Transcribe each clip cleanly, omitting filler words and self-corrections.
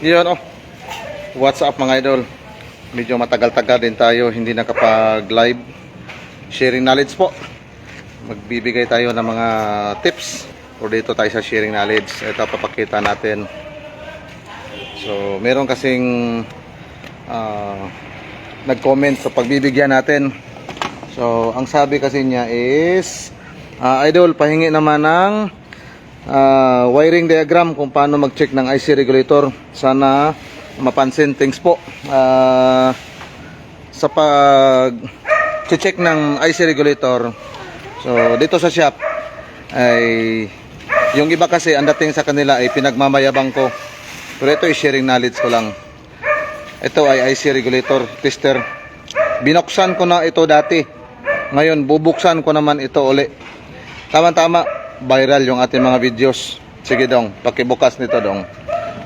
Yun oh. What's up mga idol? Medyo matagal-tagal din tayo hindi nakapag-live. Sharing knowledge po. Magbibigay tayo ng mga tips. O dito tayo sa sharing knowledge. Ito papakita natin. So, meron kasing nag-comment sa pagbibigyan natin. So, ang sabi kasi niya is idol, pahingi naman ng wiring diagram kung paano mag-check ng IC regulator. Sana mapansin. Thanks po. Sa pag-check ng IC regulator, so dito sa shop ay yung iba kasi ang dating sa kanila ay pinagmamayabang ko, pero ito ay sharing knowledge ko lang. Ito ay IC regulator tester. Binuksan ko na ito dati, ngayon bubuksan ko naman ito uli. Tama-tama, viral yung ating mga videos. Sige dong, pakibukas nito dong.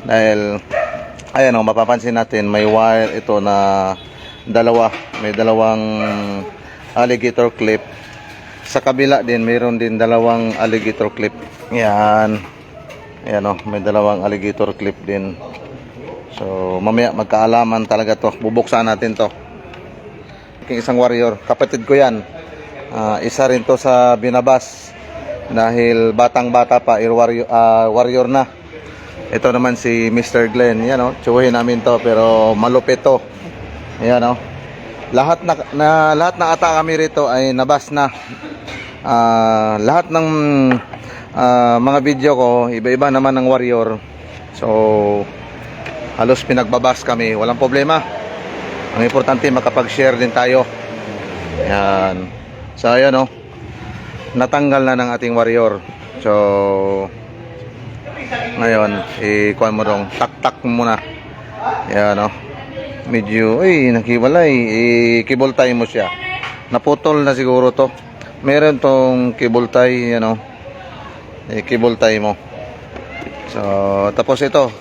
Dahil ayan o, mapapansin natin may wire ito na dalawa. May dalawang alligator clip. Sa kabila din, mayroon din dalawang alligator clip. Yan. Ayan o, may dalawang alligator clip din. So, mamaya magkaalaman talaga to. Bubuksan natin to. Isang warrior. Kapatid ko yan. Isa rin to sa binabas. Dahil batang-bata pa, warrior na. Ito naman si Mr. Glenn. Yan o, tsuhin namin to, pero malupit to. Yan o. Lahat na ata kami rito ay nabas na. Lahat ng mga video ko, iba-iba naman ng warrior. So, halos pinagbabas kami. Walang problema. Ang importante, makapag-share din tayo. Yan. So, ayan o. Natanggal na ng ating warrior. So, ngayon, ikuan mo dong, tak-tak muna. Yan o. Medyo, nakiwalay. Cable tie mo siya. Naputol na siguro to. Meron tong cable tie, yan o. Cable tie mo. So, tapos ito.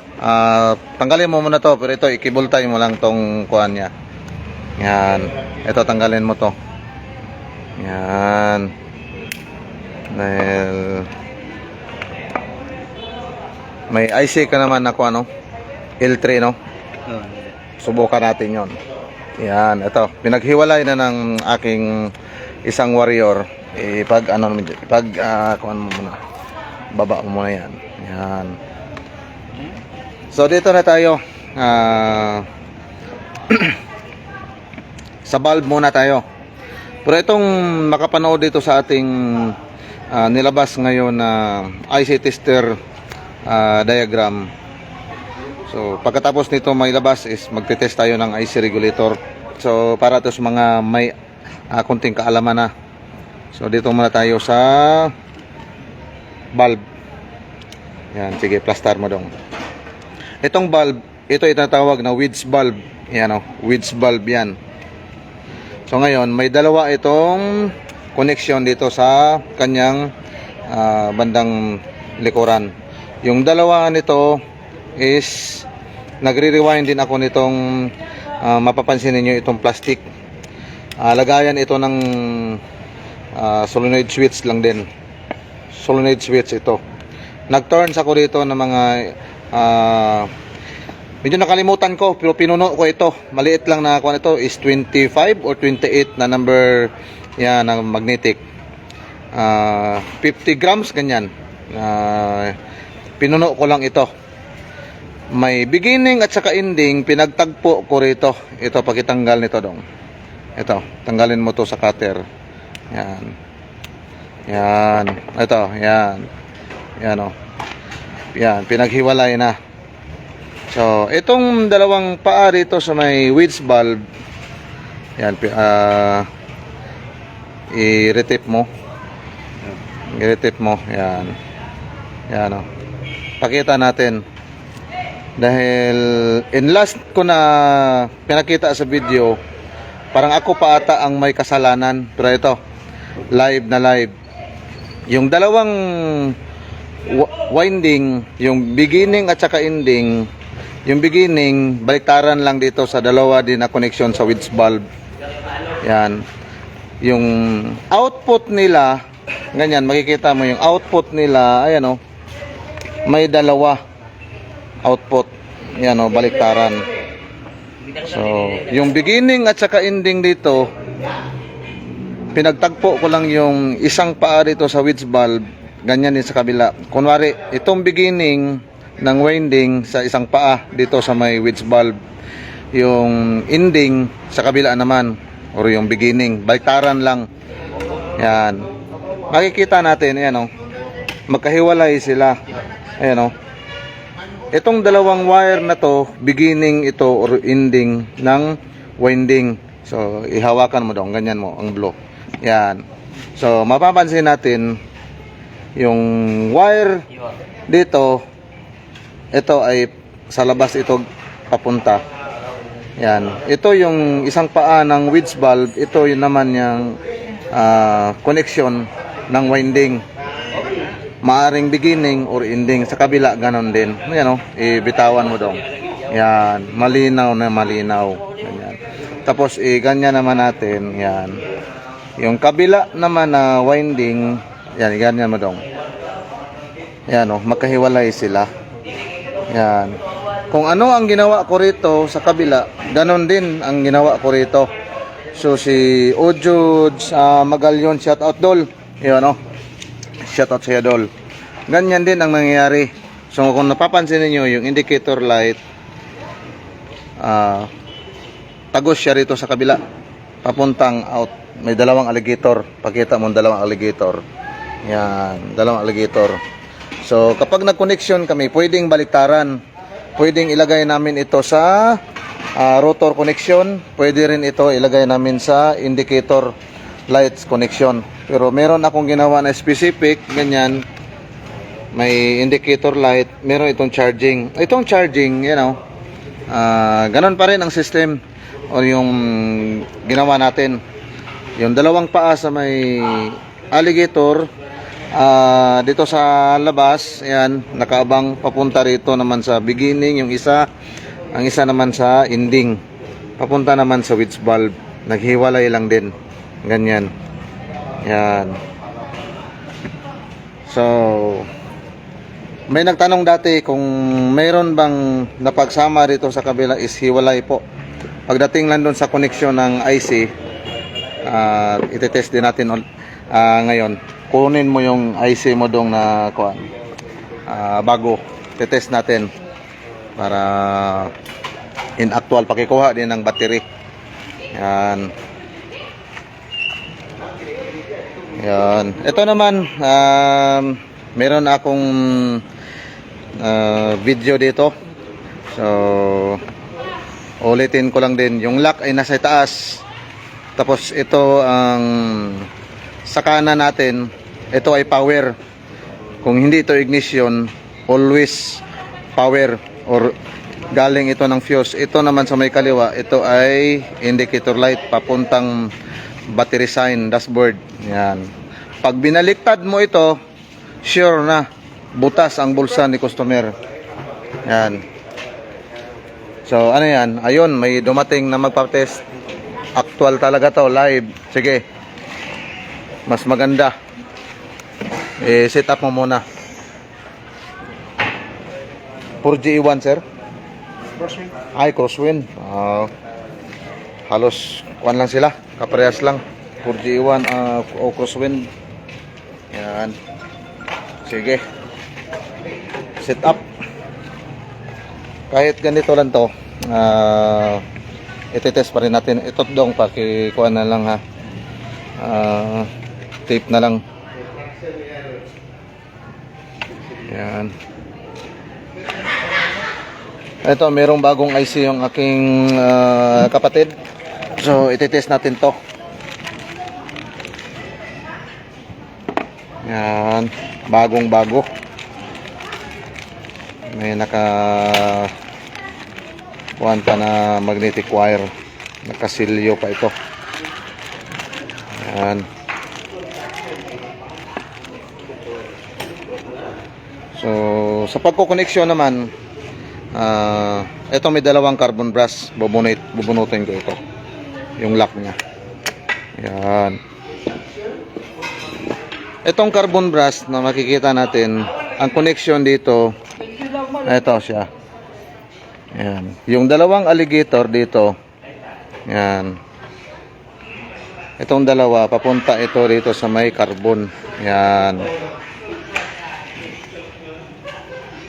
Tanggalin mo muna to, pero ito, i-cable tie mo lang tong kuan niya. Yan. Ito, tanggalin mo to. Yan. Dahil may IC ka naman na ano, L3 no. Subukan natin 'yon. Yan, ito. Pinaghiwalay na ng aking isang warrior. Pag kuan mo muna. Baba mo muna 'yan. Yan. So dito na tayo. Sa valve muna tayo. Pero itong makapanood dito sa ating nilabas ngayon na IC tester diagram. So pagkatapos nito may labas is magte-test tayo ng IC regulator. So para to sa mga may kunting kaalaman na. So dito muna tayo sa valve. Yan, sige, plastar mo dong. Itong valve, ito itatawag na wedge valve. Yan o, wedge valve yan. So ngayon, may dalawa itong connection dito sa kanyang bandang likuran. Yung dalawa nito is nagre-rewind din ako nitong mapapansin niyo itong plastic. Lagayan ito ng solenoid switch lang din. Solenoid switch ito. Nag-turns ako dito ng mga medyo nakalimutan ko, pero pinuno ko ito. Maliit lang na kuan ito is 25 or 28 na number yan ng magnetic. 50 grams ganyan. Pinuno ko lang ito. May beginning at saka ending, pinagtagpo ko rito. Ito, pagitanggal nito dong. Ito, tanggalin mo to sa cutter. Yan. Yan. Ito, yan. Yan o. Yan, pinaghiwalay na. So, itong dalawang paa rito sa may wedge valve. Yan, i-retip mo. I-retip mo. Yan. Yan o. Pakita natin. Dahil in last ko na pinakita sa video, parang ako pa ata ang may kasalanan. Pero ito, live na live. Yung dalawang winding, yung beginning at saka ending, yung beginning, baliktaran lang dito sa dalawa din na connection sa wedge valve. Yan. Yung output nila, ganyan, makikita mo yung output nila, ayan o, may dalawa. output. Yan o, baliktaran. So, yung beginning at saka ending dito, pinagtagpo ko lang yung isang paa dito sa wedge valve, ganyan din sa kabila. Kunwari, itong beginning ng winding sa isang paa dito sa may wedge valve, yung ending sa kabila naman, or yung beginning, baliktaran lang. Yan. Makikita natin, ayan o, magkahiwalay sila. Ayan o. Itong dalawang wire na to, beginning ito or ending ng winding. So, ihawakan mo dong, ganyan mo, ang blue. Yan. So, mapapansin natin, yung wire dito, ito ay sa labas ito papunta. Yan. Ito yung isang paa ng wedge valve, ito yung naman yung connection ng winding. Maaring beginning or ending sa kabila, ganon din. Yan o, ibitawan mo dong. Yan, malinaw na malinaw. Ganyan. Tapos ganyan naman natin, yan. Yung kabila naman na winding, yan, ganyan mo dong. Yan o, magkahiwalay sila. Yan. Kung ano ang ginawa ko rito sa kabila, ganon din ang ginawa ko rito. So si Ojud Magalyon, shout out Dol. Yan o. Shoutout sa Dol. Ganyan din ang nangyayari. So kung napapansin niyo yung indicator light, tagos siya rito sa kabila, papuntang out. May dalawang alligator. Pakita mo dalawang alligator. Yan, dalawang alligator. So kapag nag-connection kami, pwedeng baliktaran. Pwedeng ilagay namin ito sa rotor connection. Pwede rin ito ilagay namin sa indicator lights connection. Pero meron akong ginawa na specific, ganyan, may indicator light, meron itong charging. Itong charging, you know, ganon pa rin ang system o yung ginawa natin. Yung dalawang paa sa may alligator, dito sa labas, ayan, nakaabang papunta rito naman sa beginning, yung isa, ang isa naman sa ending, papunta naman sa wedge valve, naghiwalay lang din, ganyan. Yan. So, may nagtanong dati kung mayroon bang napagsama rito sa kabila, is hiwalay po. Pagdating lang doon sa connection ng IC, itetest din natin ngayon. Kunin mo yung IC mo dong na kuan, bago. Itetest natin para in actual pakikuha din ng battery. Yan. Yan. Ito naman, meron akong video dito. So, ulitin ko lang din. Yung lock ay nasa taas. Tapos ito ang sa kanan natin. Ito ay power. Kung hindi ito ignition, always power or galing ito ng fuse. Ito naman sa may kaliwa, ito ay indicator light papuntang battery sign, dashboard. Yan. Pag binaliktad mo ito, sure na butas ang bulsa ni customer. Yan. So ano yan? Ayun, may dumating na magpa-test. Actual talaga to, live. Sige. Mas maganda. Set up mo muna. 4G1 sir? Crosswind. Ay, crosswind. Halos kuan lang sila, kaparehas lang. 4G1 o crosswind. Yan. Sige. Set up. Kahit ganito lang to, itetest pa rin natin. Ito dong, pakikuan na lang ha. Tape na lang. Yan. Ito, merong bagong IC yung aking kapatid. So, itetest natin to. Yan. Bagong bago. May kuwan pa na magnetic wire. Nakasilyo pa ito. Yan. So, sa pagko-connection naman, ito may dalawang carbon brass. Bubunutin ko ito. Yung lock niya. Yan. Itong carbon brass na makikita natin, ang connection dito, ito siya. Yan. Yung dalawang alligator dito. Yan. Itong dalawa, papunta ito dito sa may carbon. Yan.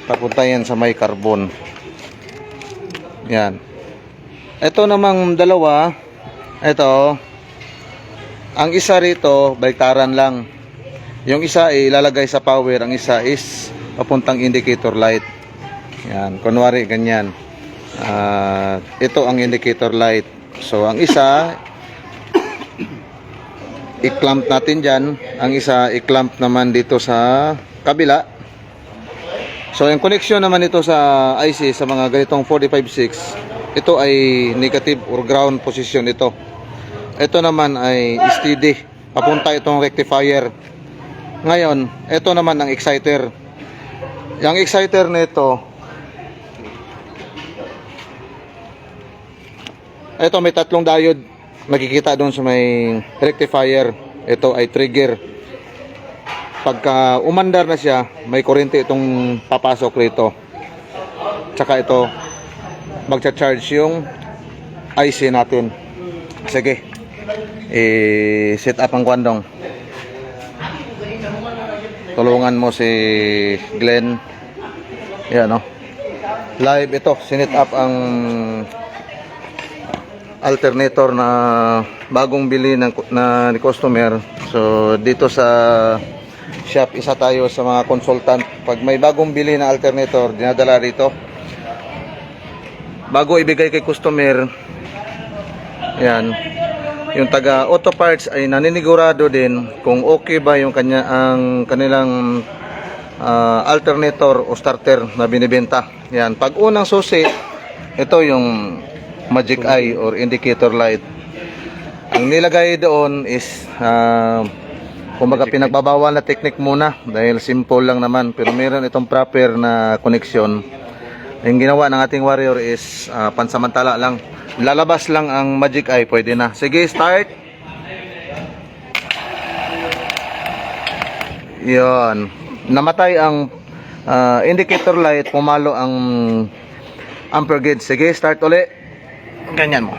Papunta yan sa may carbon. Yan. Ito namang dalawa, ito, ang isa rito, baliktaran lang. Yung isa ay ilalagay sa power, ang isa is papuntang indicator light. Yan, kunwari ganyan. Ito ang indicator light. So, ang isa, i-clamp natin dyan. Ang isa, i-clamp naman dito sa kabila. So, yung connection naman ito sa IC, sa mga ganitong 456, ito ay negative or ground position ito. Ito naman ay steady. Papunta itong rectifier. Ngayon, ito naman ang exciter. Yung exciter nito, ito may tatlong diode. Makikita doon sa may rectifier. Ito ay trigger. Pagka umandar na siya, may kuryente itong papasok rito. Tsaka ito, magcha-charge yung IC natin. Sige. Set up ang kwandong. Tulungan mo si Glenn. Yan, no? Live ito. Sinet up ang alternator na bagong bili ni customer. So, dito sa shop, isa tayo sa mga consultant. Pag may bagong bili na alternator, dinadala rito. Bago ibigay kay customer, yan, yung taga auto parts ay naninigurado din kung okay ba yung kanilang alternator o starter na binibenta. Yan, pag unang susi, ito yung magic eye or indicator light. Ang nilagay doon is kumbaga pinagbabawal na technique muna dahil simple lang naman, pero meron itong proper na connection. Yung ginawa ng ating warrior is pansamantala lang. Lalabas lang ang magic eye, pwede na. Sige, start. Yon. Namatay ang indicator light, pumalo ang ampere gauge. Sige, start uli. Ganyan mo.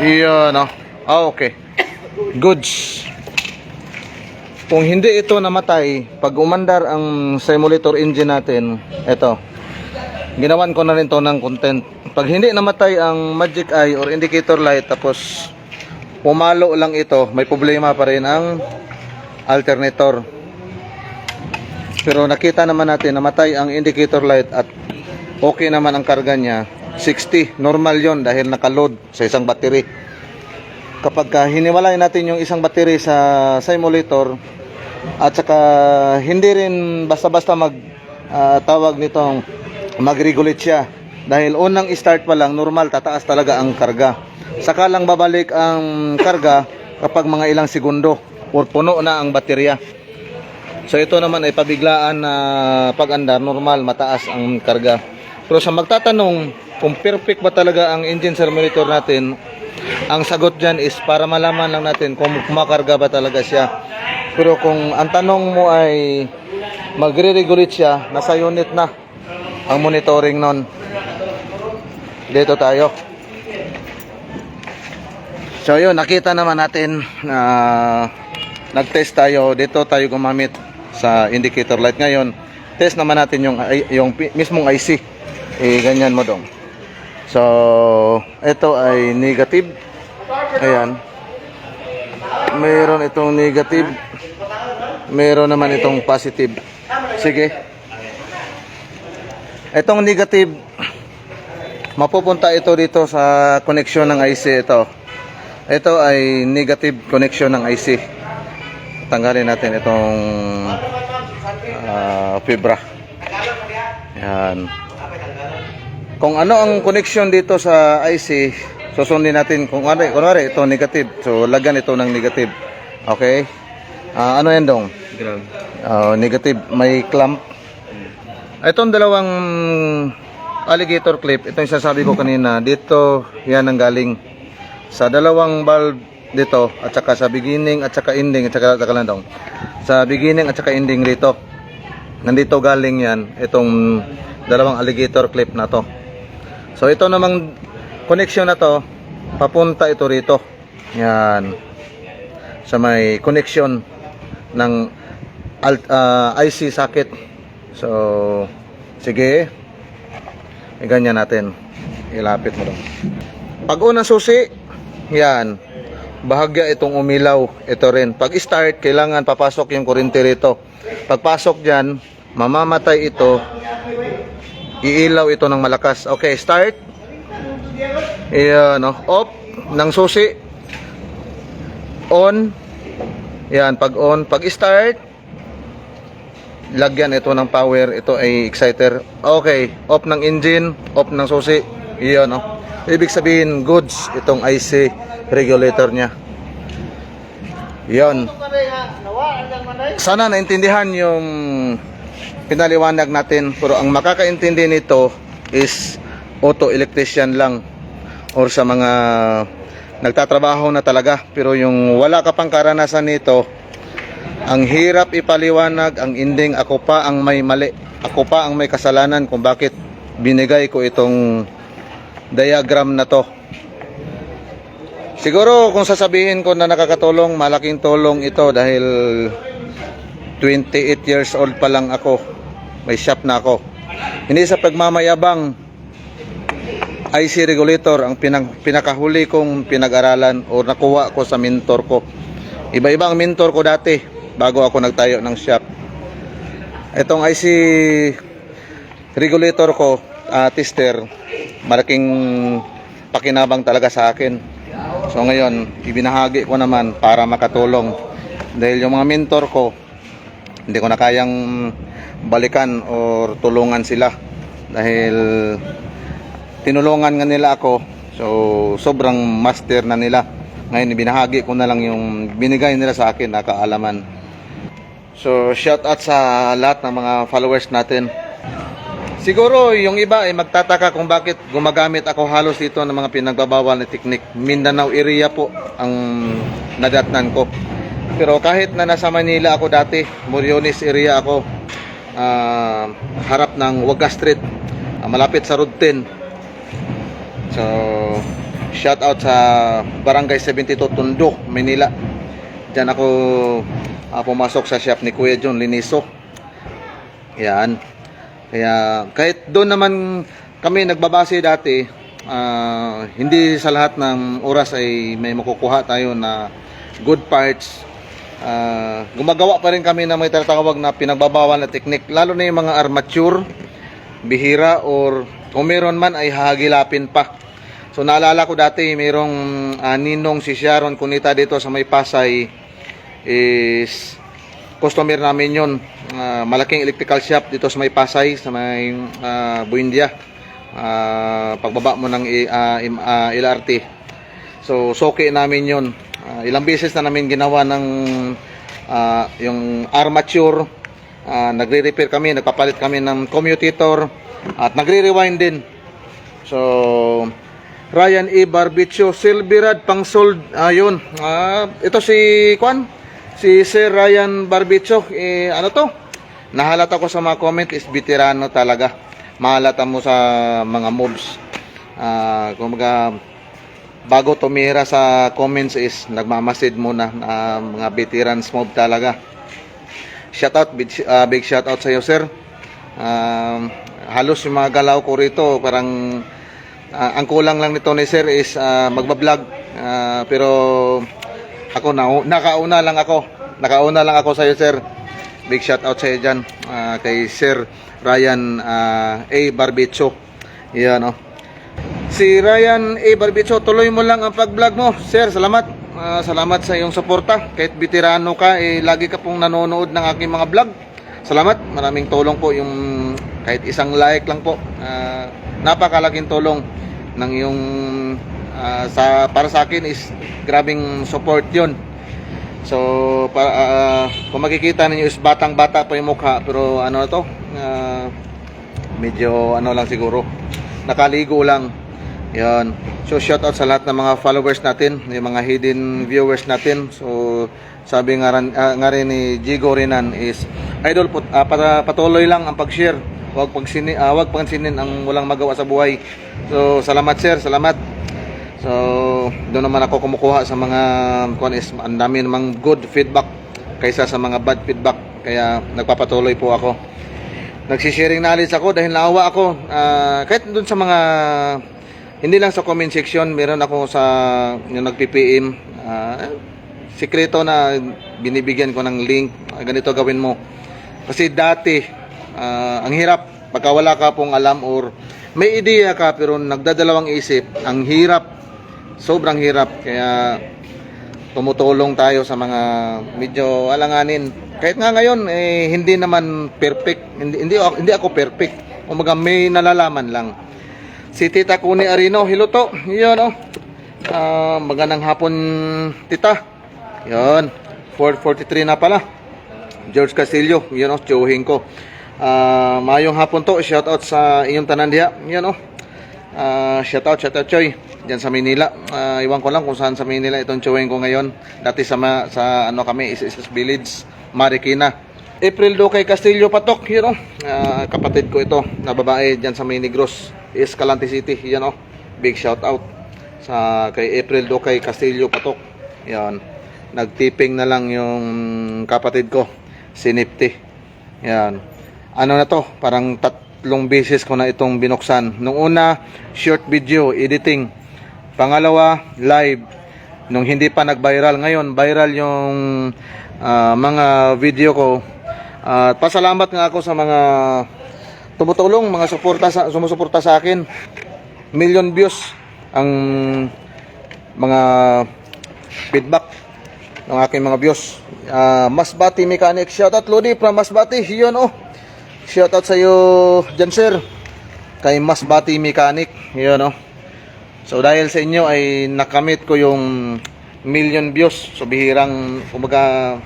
Yon, no. Okay. Goods. Kung hindi ito namatay, pag umandar ang simulator engine natin, ito, ginawan ko na rin to ng content. Pag hindi namatay ang magic eye or indicator light, tapos pumalo lang ito, may problema pa rin ang alternator. Pero nakita naman natin, namatay ang indicator light at okay naman ang karga niya, 60. Normal yon dahil nakaload sa isang battery. Kapag hiniwalay natin yung isang battery sa simulator, at saka hindi rin basta-basta tawag nitong mag-regulate siya. Dahil unang start pa lang, normal, tataas talaga ang karga. Saka lang babalik ang karga kapag mga ilang segundo or puno na ang baterya. So ito naman ay pabiglaan na pag-andar, normal, mataas ang karga. Pero sa magtatanong kung perfect ba talaga ang engine simulator natin, ang sagot dyan is para malaman lang natin kung kumakarga ba talaga siya. Pero kung ang tanong mo ay magre-regulate siya, nasa unit na ang monitoring nun. Dito tayo. So yun, nakita naman natin na nag-test tayo. Dito tayo gumamit sa indicator light. Ngayon, test naman natin yung mismong IC. Ganyan mo dong. So, ito ay negative. Ayan. Mayroon itong negative. Mayroon naman itong positive. Sige. Itong negative, mapupunta ito dito sa connection ng IC ito. Ito ay negative connection ng IC. Tanggalin natin itong fibra. Yan. Kung ano ang connection dito sa IC, susundin natin kung kunwari ito negative. So lagyan ito ng negative. Okay? Ano yan dong? Ground. Negative, may clamp. Itong dalawang alligator clip, ito yung sasabi ko kanina, dito yan ang galing sa dalawang bulb dito at saka sa beginning at saka ending at saka lang dong. Sa beginning at saka ending rito. Nandito galing yan, itong dalawang alligator clip na to. So ito namang connection na to, papunta ito rito. Yan. Sa may connection ng IC socket. So sige, ganyan natin. Ilapit mo doon. Pag unang susi, yan, bahagya itong umilaw. Ito rin. Pag start, kailangan papasok yung kuryente rito. Pagpasok dyan, mamamatay ito. Iilaw ito ng malakas. Okay, start. Yan, no? Off ng susi. On. Yan, pag on. Pag start, lagyan ito ng power. Ito ay exciter. Okay, off ng engine. Off ng susi. Yan, no? Ibig sabihin, goods itong IC regulator niya. Yan. Sana naintindihan yung pinaliwanag natin. Pero ang makakaintindi nito is auto electrician lang or sa mga nagtatrabaho na talaga. Pero yung wala ka pang karanasan nito, ang hirap ipaliwanag. Ang ending, ako pa ang may mali, ako pa ang may kasalanan kung bakit binigay ko itong diagram na to. Siguro kung sasabihin ko na nakakatulong, malaking tulong ito dahil 28 years old pa lang ako. May shop na ako. Hindi sa pagmamayabang, IC regulator ang pinakahuli kong pinag-aralan o nakuha ko sa mentor ko. Iba-iba ang mentor ko dati bago ako nagtayo ng shop. Itong IC regulator ko, tester, malaking pakinabang talaga sa akin. So ngayon, ibinahagi ko naman para makatulong. Dahil yung mga mentor ko, hindi ko na kayang balikan o tulungan sila. Dahil tinulungan nga nila ako. So sobrang master na nila. Ngayon, ibinahagi ko na lang yung binigay nila sa akin na kaalaman. So shout out sa lahat ng mga followers natin. Siguro yung iba ay magtataka kung bakit gumagamit ako halos dito ng mga pinagbabawal na teknik. Mindanao area po ang nadatnan ko. Pero kahit na nasa Manila ako dati, Moriones area ako, harap ng Waga Street, malapit sa Road 10. So shout out sa Barangay 72 Tondo, Manila. Diyan ako pumasok sa shop ni Kuya John Liniso. Yan. Kaya kahit doon naman kami nagbabase dati, hindi sa lahat ng oras ay may makukuha tayo na good parts. Gumagawa pa rin kami na may tatawag na pinagbabawal na teknik, lalo na yung mga armature, bihira, or kung meron man ay hahagilapin pa. So naalala ko dati, mayroong ninong si Sharon Cunita dito sa may Pasay, is customer namin yun. Malaking electrical shop dito sa may Pasay, sa may Buendia, pagbaba mo ng LRT. So soke namin yun. Ilang beses na namin ginawa ng yung armature. Nagre-repair kami, nagpapalit kami ng commutator at nagre-rewind din. So Ryan E. Barbicho, Silverad pang sold. Ayun. Ito si Kwan, si Sir Ryan Barbicho. Ano to? Nahalata ko sa mga comment is veterano talaga. Mahalata mo sa mga moves. Kumaga, bago tumira sa comments is nagmamasid muna. Mga veterans move talaga. Shoutout, big shoutout sa iyo, sir. Halos yung mga galaw ko rito, parang ang kulang lang nito ni sir is magbablog. Pero ako nakauna lang ako sa iyo, sir. Big shout out sa iyo dyan, kay Sir Ryan A. Barbicho. Yan, no? Si Ryan A. Barbicho, tuloy mo lang ang pag-vlog mo, sir. Salamat. Salamat sa iyong suporta. Kahit veterano ka, lagi ka pong nanonood ng aking mga vlog. Salamat. Maraming tulong po yung kahit isang like lang po. Napakalaking tulong ng yung para sa akin is grabing support yun. So kung makikita ninyo is batang-bata pa yung mukha, pero ano to, medyo ano lang siguro, nakaligo lang. Yan. So shout out sa lahat ng mga followers natin, yung mga hidden viewers natin. So sabi nga rin ni Jigo Rinan is idol po, patuloy lang ang pag-share Wag pansinin ang walang magawa sa buhay. So salamat sir, salamat. So doon naman ako kumukuha sa mga ang dami namang good feedback kaysa sa mga bad feedback. Kaya nagpapatuloy po ako. Nagsisharing knowledge ako dahil naawa ako. Kahit doon sa mga hindi lang sa comment section, meron ako sa yung nag-PPM, sikreto na binibigyan ko ng link, ganito gawin mo. Kasi dati, ang hirap, pagka wala ka pong alam or may ideya ka pero nagdadalawang isip, ang hirap, sobrang hirap. Kaya tumutulong tayo sa mga medyo alanganin. Kahit nga ngayon, hindi naman perfect, hindi ako perfect. Umaga may nalalaman lang. Si Tita Kuni Arino, hello to. Yun, oh. Magandang hapon, Tita. Yun, 4:43 na pala. George Castillo, yun, oh, tsuhin ko. Mayong hapon to, shout out sa inyong tanan diha. Yun, oh. Shout out, Choy. Diyan sa Manila. Iwan ko lang kung saan sa Manila itong tsuhin ko ngayon. Dati sa ano kami, Is Village, Marikina. April do kay Castillo Patok, yun, oh. Kapatid ko ito, na babae diyan sa Minigros, Escalante City, yan, oh. Big shout out sa kay April do kay Castillo Patok. Yan. Nagtiping na lang yung kapatid ko, si Nifty. Yan. Ano na to, parang 3 beses ko na itong binuksan. Nung una, short video editing. Pangalawa, live. Nung hindi pa nag-viral, ngayon viral yung mga video ko. Pasalamat nga ako sa mga tumutulong, mga sumusuporta sa akin. Million views ang mga feedback ng aking mga views. Masbati Mechanic, shoutout Lodi from Masbati, yun, oh. Shoutout sa iyo dyan sir, kay Masbati Mechanic, yun, oh. So dahil sa inyo ay nakamit ko yung million views. So bihirang, kumbaga,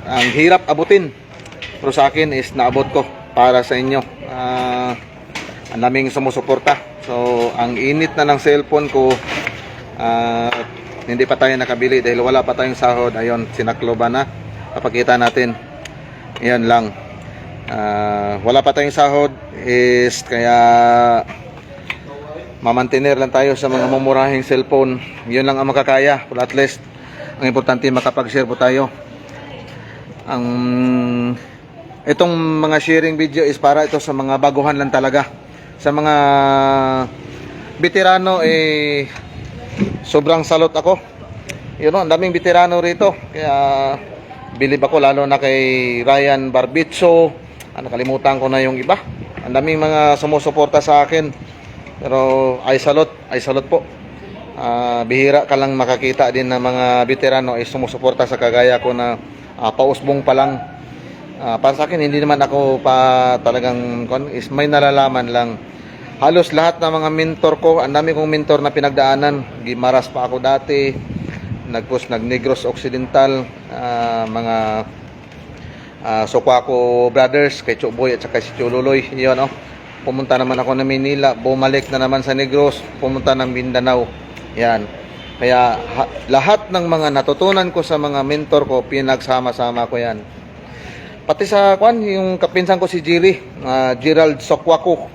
ang hirap abutin, pero sa akin is naabot ko para sa inyo. Ang daming sumusuporta. So ang init na ng cellphone ko, hindi pa tayo nakabili dahil wala pa tayong sahod. Ayun, sinakloban na. Papakita natin. Yan lang. Wala pa tayong sahod is kaya mamantener lang tayo sa mga mumurahing cellphone. Yun lang ang makakaya. But at least ang importante makapag-share po tayo. Itong mga sharing video is para ito sa mga baguhan lang talaga. Sa mga veterano sobrang salot ako. Yun, ang daming veterano rito. Kaya bilib ako lalo na kay Ryan Barbitso. Nakalimutan ko na yung iba. Ang daming mga sumusuporta sa akin. Pero ay salot po. Bihira ka lang makakita din ng mga veterano ay sumusuporta sa kagaya ko na pausbong pa lang. Para sa akin, hindi naman ako pa talagang is may nalalaman lang. Halos lahat ng mga mentor ko, ang dami kong mentor na pinagdaanan. Gimaras pa ako dati, nag-Negros Occidental, mga Soquaco Brothers, kay Chuboy at saka si Chululoy. Yun, oh. Pumunta naman ako ng Manila, bumalik na naman sa Negros, pumunta ng Mindanao. Yan. Kaya lahat ng mga natutunan ko sa mga mentor ko, pinagsama-sama ko yan. Pati sa yung kapinsan ko si Gerald Soquaco,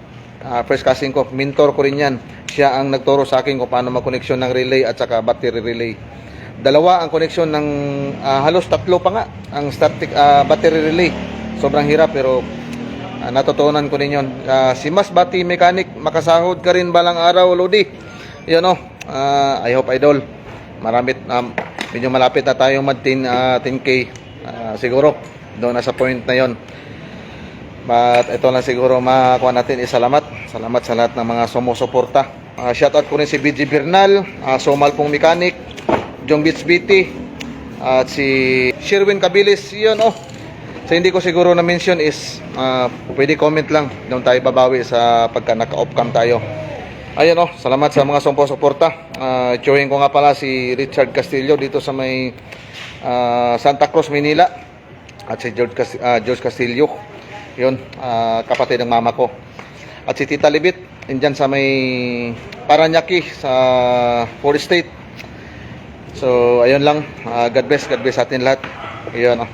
first cousin ko, mentor ko rin yan. Siya ang nagturo sa akin kung paano mag-koneksyon ng relay at saka battery relay. Dalawa ang koneksyon ng, halos 3 pa nga, ang static battery relay. Sobrang hirap pero natutunan ko din yun. Si Masbati Mechanic, makasahod ka rin balang araw, Lodi. Yun, oh. I hope idol. Medyo malapit na tayong mag 10K siguro. Doon na sa point na yon. But ito lang siguro makuha natin salamat sa lahat ng mga sumusuporta. Shoutout ko rin si BG Bernal, Somal Pong Mechanic, Jong Beats BT, at si Sherwin Cabilis. Yun, oh. So hindi ko siguro na mention is pwede comment lang. Doon tayo babawi sa pagka naka-off cam tayo. Ayun, oh, salamat sa mga sumusuporta. Join ko nga pala si Richard Castillo dito sa may Santa Cruz, Manila. At si George Castillo. Yun, kapatid ng mama ko. At si Tita Libit, andyan sa may Paranaque sa Forest State. So ayun lang. God bless sa atin lahat. Ayun, oh.